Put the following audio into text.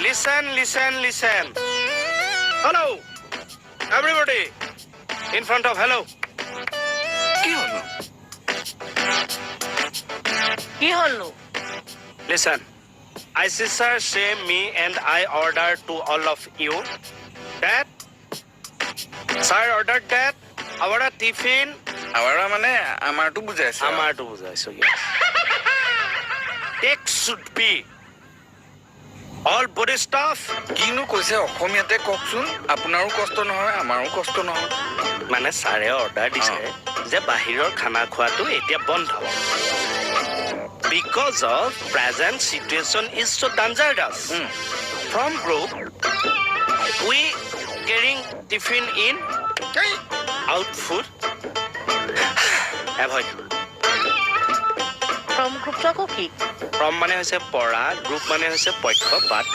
Listen. Hello, everybody. In front of hello. কি হলো Listen. IC sir say me and I order to all of you that sir ordered that our tiffin Awara মানে আমাৰটো বুজাইছে আমাৰটো বুজাইছো yes. Text should be all body stuff কিনো কৈছে অসমীয়াতে কওকচোন আপোনাৰো কষ্ট নহয় আমাৰো কষ্ট নহয় মানে ছাৰে অৰ্ডাৰ দিছে যে বাহিৰৰ খানা খোৱাটো এতিয়া বন্ধ because of present situation is so dangerous from group we carrying tiffin in out food avoid from গ্ৰুপটো আকৌ কি from মানে হৈছে পৰা group মানে হৈছে পক্ষ বাট